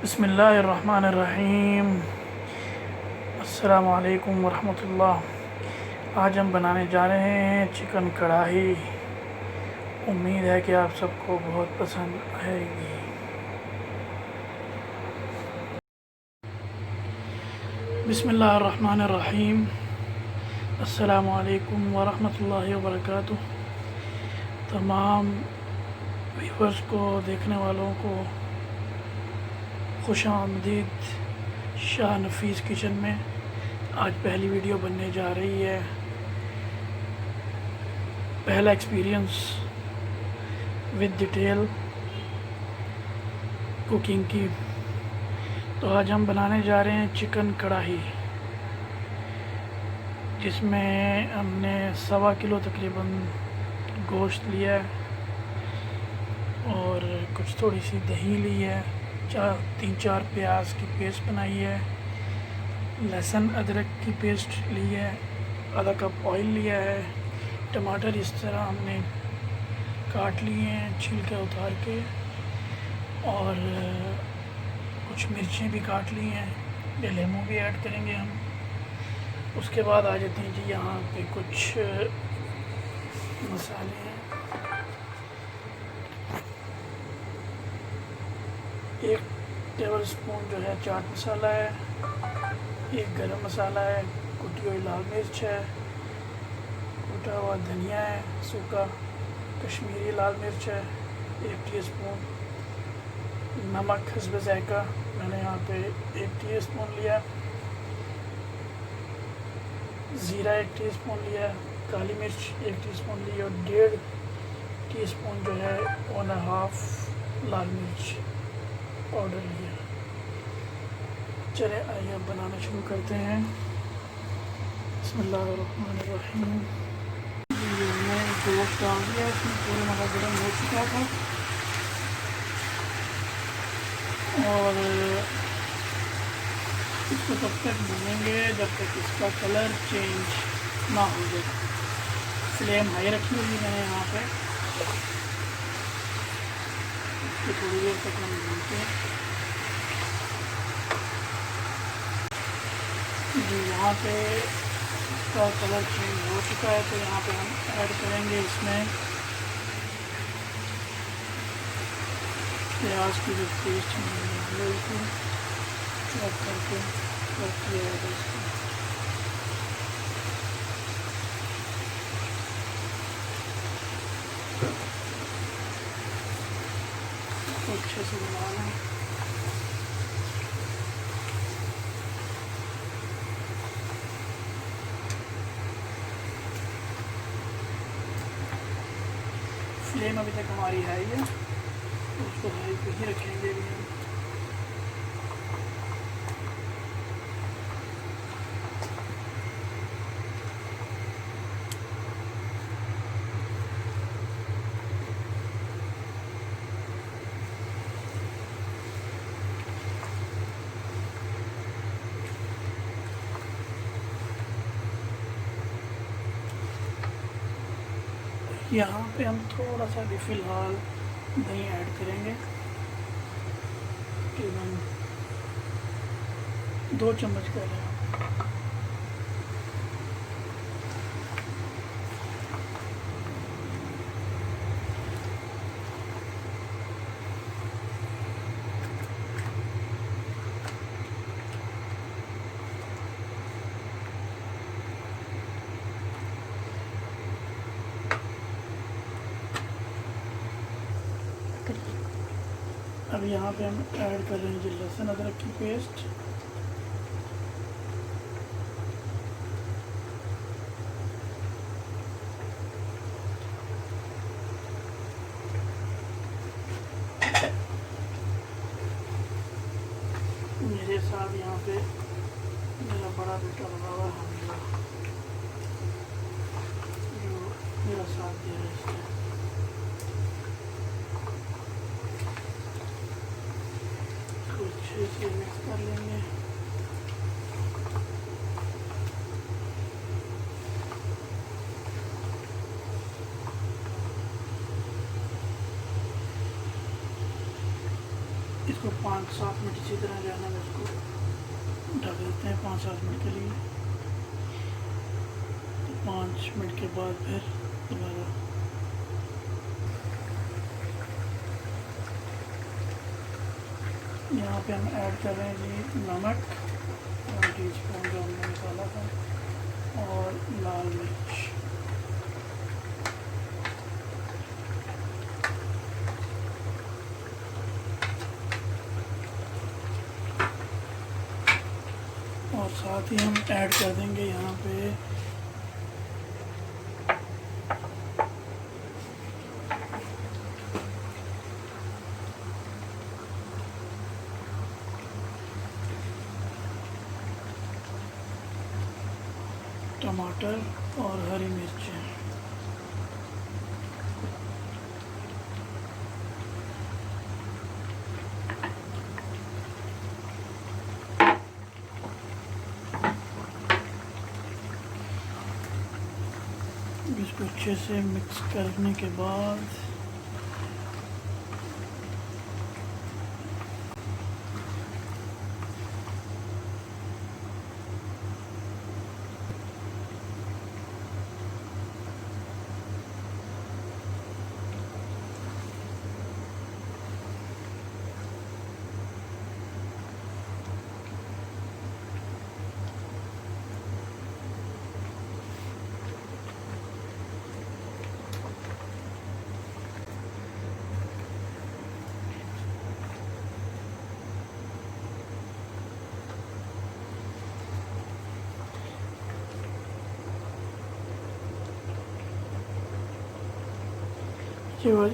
बिस्मिल्लाहिर्रहमानिर्रहीम। अस्सलामु अलैकुम वरहमतुल्लाह। आज हम बनाने जा रहे हैं चिकन कढ़ाई। उम्मीद है कि आप सबको बहुत पसंद आएगी। बिस्मिल्लाहिर्रहमानिर्रहीम। अस्सलामु अलैकुम वरहमतुल्लाहि वबरकातुह। तमाम व्यूअर्स को, देखने वालों को खुशामदीद शाह नफीस किचन में। आज पहली वीडियो बनने जा रही है, पहला एक्सपीरियंस विद डिटेल कुकिंग की। तो आज हम बनाने जा रहे हैं चिकन कढ़ाई, जिसमें हमने 1.25 किलो तकरीबन गोश्त लिया है और कुछ थोड़ी सी दही ली है, 3-4 प्याज की पेस्ट बनाई है, लहसुन अदरक की पेस्ट ली है, आधा कप ऑयल लिया है, टमाटर इस तरह हमने काट लिए हैं छिलके उतार के, और कुछ मिर्चें भी काट ली हैं, ये लेमू भी ऐड करेंगे हम। उसके बाद आ जाते हैं जी यहाँ पे कुछ मसाले हैं। 1 टेबल स्पून जो है चाट मसाला है, 1 गरम मसाला है, कुटी हुई लाल मिर्च है, कुटा हुआ धनिया है, सूखा कश्मीरी लाल मिर्च है, 1 टीस्पून नमक हस्ब ज़ायका, मैंने यहाँ पे 1 टीस्पून लिया, ज़ीरा 1 टीस्पून लिया, काली मिर्च 1 टीस्पून ली और 1.5 टीस्पून जो है 1.5 लाल मिर्च पाउडर लिया। चले आइए अब बनाना शुरू करते हैं। बिस्मिल्लाहिर्रहमानिर्रहीम। हमने गोश्त डाल दिया, इसमें पूरे मसा गर्म हो चुका था और इसको तब तक भूनेंगे जब तक इसका कलर चेंज ना हो जाए। फ्लेम हाई रखी हुई मैंने यहाँ पे, इसको थोड़ी देर तक हम भूनते हैं जी। यहाँ पे इसका कलर चेंज हो चुका है, तो यहाँ पे हम ऐड करेंगे इसमें प्याज की जो पेस्ट हमने चॉप करके रख दिया है इसको। अच्छे से मिला लें। फ्लेम अभी तक हमारी हाई है, तो उसको हाई पे ही रखेंगे अभी हम। यहाँ पे हम थोड़ा सा भी फ़िलहाल दही ऐड करेंगे, तकरीबन 2 चम्मच कर रहे हैं। अब यहाँ पे हम ऐड कर रहे हैं जी लहसुन अदरक की पेस्ट, मेरे साथ यहाँ पे मेरा बड़ा बेटा लगा हुआ है हमला, जो मेरा साथ दे रहा है इसमें। अच्छे से मिक्स कर लेंगे। इसको 5-7 मिनट इसी तरह जो है ना इसको ढक देते हैं 5-7 मिनट के लिए। तो 5 मिनट के बाद फिर दोबारा यहाँ पे हम ऐड कर रहे हैं जी नमक 1 टीस्पून जो हमने निकाला था, और लाल मिर्च। और साथ ही हम ऐड कर देंगे यहाँ पे टमाटर और हरी मिर्चें। इसको अच्छे से मिक्स करने के बाद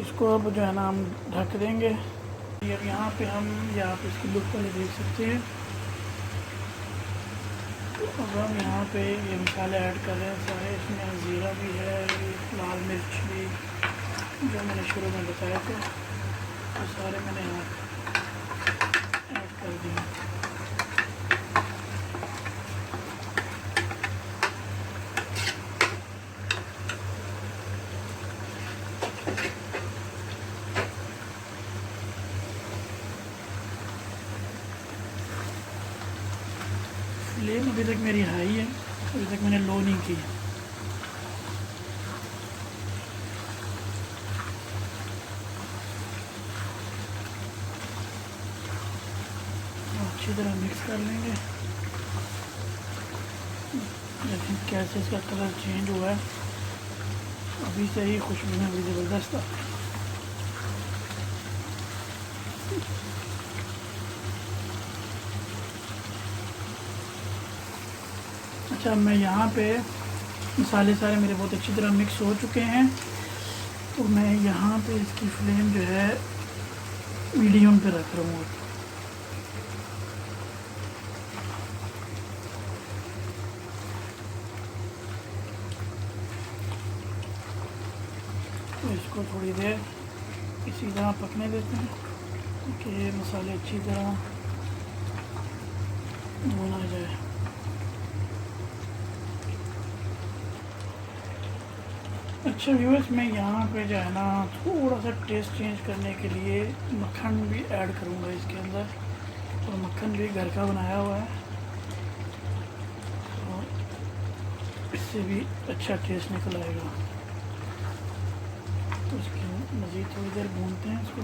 इसको अब जो है ना हम ढक देंगे। यहाँ पे हम आप इसकी लुक पहले देख सकते हैं। तो अब हम यहाँ पे ये मसाले ऐड कर रहे हैं सारे। इसमें ज़ीरा भी है, लाल मिर्च भी जो मैंने शुरू में बताया थे, तो सारे मैंने यहाँ ऐड कर दिए। फ्लेम अभी तक मेरी हाई है, अभी तक मैंने लो नहीं की। अच्छी तरह मिक्स कर लेंगे। लेकिन कैसे इसका कलर चेंज हुआ है, अभी से ही खुशबू में भी ज़बरदस्त आ। अच्छा, मैं यहाँ पे मसाले सारे मेरे बहुत अच्छी तरह मिक्स हो चुके हैं, तो मैं यहाँ पे इसकी फ्लेम जो है मीडियम पे रख रहा हूँ। तो इसको थोड़ी देर इसी तरह पकने देते हैं कि मसाले अच्छी तरह भुना जाए। अच्छा व्यूअर्स, मैं यहाँ पे जो है ना थोड़ा सा टेस्ट चेंज करने के लिए मक्खन भी ऐड करूँगा इसके अंदर, और मक्खन भी घर का बनाया हुआ है, और इससे भी अच्छा टेस्ट निकल आएगा। तो इसकी मज़ीद थोड़ी देर भूनते हैं इसको,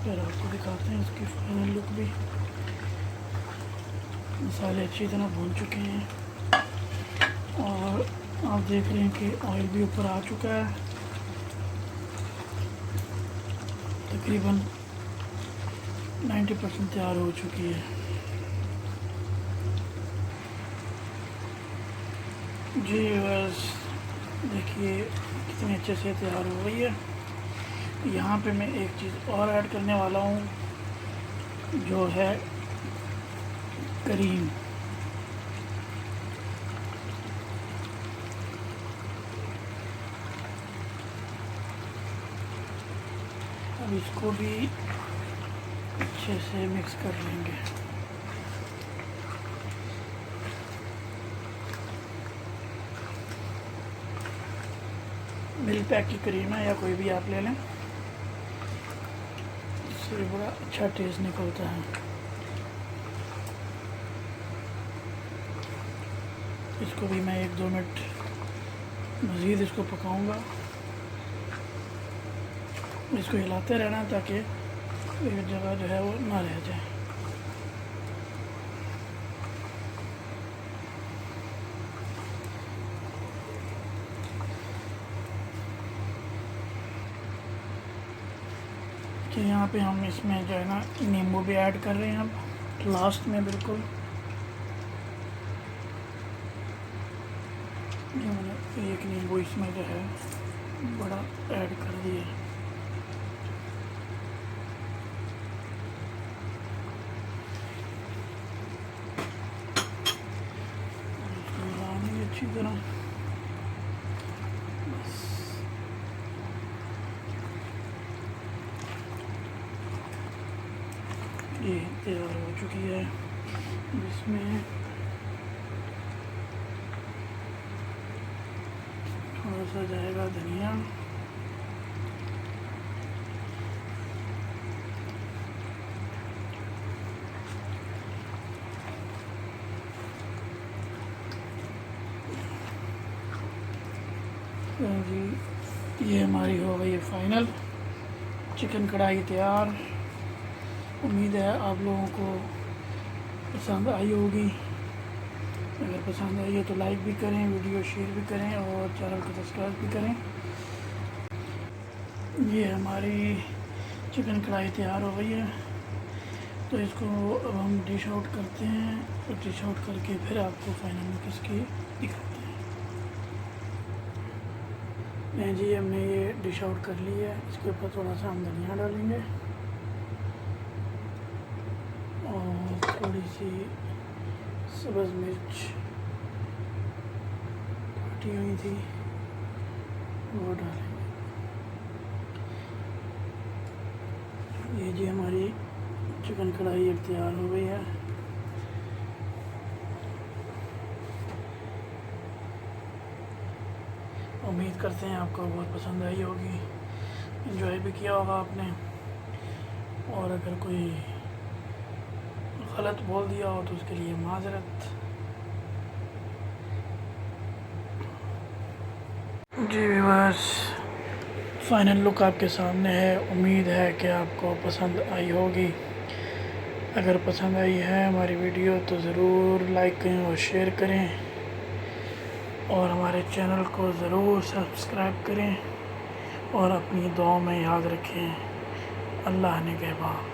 फिर आपको दिखाते हैं इसकी फाइनल लुक भी। मसाले अच्छी तरह भून चुके हैं और आप देख रहे हैं कि ऑयल भी ऊपर आ चुका है। तकरीबन 90% तैयार हो चुकी है। जी बस देखिए कितने अच्छे से तैयार हो गई है। यहाँ पे मैं एक चीज़ और ऐड करने वाला हूँ, जो है करीम। अब इसको भी अच्छे से मिक्स कर लेंगे। मिल्क पैक की क्रीम है या कोई भी आप ले लें, इससे बड़ा अच्छा टेस्ट निकलता है। इसको भी मैं 1-2 मिनट मज़ीद इसको पकाऊंगा। इसको हिलाते रहना ताकि एक जगह जो है वो ना रह जाए। कि यहाँ पे हम इसमें जो है ना नींबू भी ऐड कर रहे हैं अब लास्ट में बिल्कुल। ये मैंने एक नींबू इसमें जो है बड़ा ऐड कर दिया। इसको मिलाएंगे अच्छी तरह। बस ये तैयार हो चुकी है। इसमें थोड़ा सा जाएगा धनिया, जी ये हमारी हो गई है फाइनल चिकन कढ़ाई तैयार। उम्मीद है आप लोगों को पसंद आई होगी। अगर पसंद आई है तो लाइक भी करें, वीडियो शेयर भी करें और चैनल को सब्सक्राइब भी करें। ये हमारी चिकन कढ़ाई तैयार हो गई है, तो इसको अब हम डिश आउट करते हैं। तो डिश आउट करके फिर आपको फाइनल लुक इसकी दिखाते हैं। नहीं जी, हमने ये डिश आउट कर ली है। इसके ऊपर थोड़ा सा हम धनिया डालेंगे और थोड़ी सी सब्ज़ मिर्च काटी हुई थी वो डालेंगे। ये जी हमारी चिकन कढ़ाई अब तैयार हो गई है। उम्मीद करते हैं आपको बहुत पसंद आई होगी, एंजॉय भी किया होगा आपने। और अगर कोई गलत बोल दिया हो तो उसके लिए माजरत। जी व्यूअर्स, फाइनल लुक आपके सामने है। उम्मीद है कि आपको पसंद आई होगी। अगर पसंद आई है हमारी वीडियो तो ज़रूर लाइक करें और शेयर करें और हमारे चैनल को ज़रूर सब्सक्राइब करें और अपनी दुआओं में याद रखें। अल्लाह निगहबान।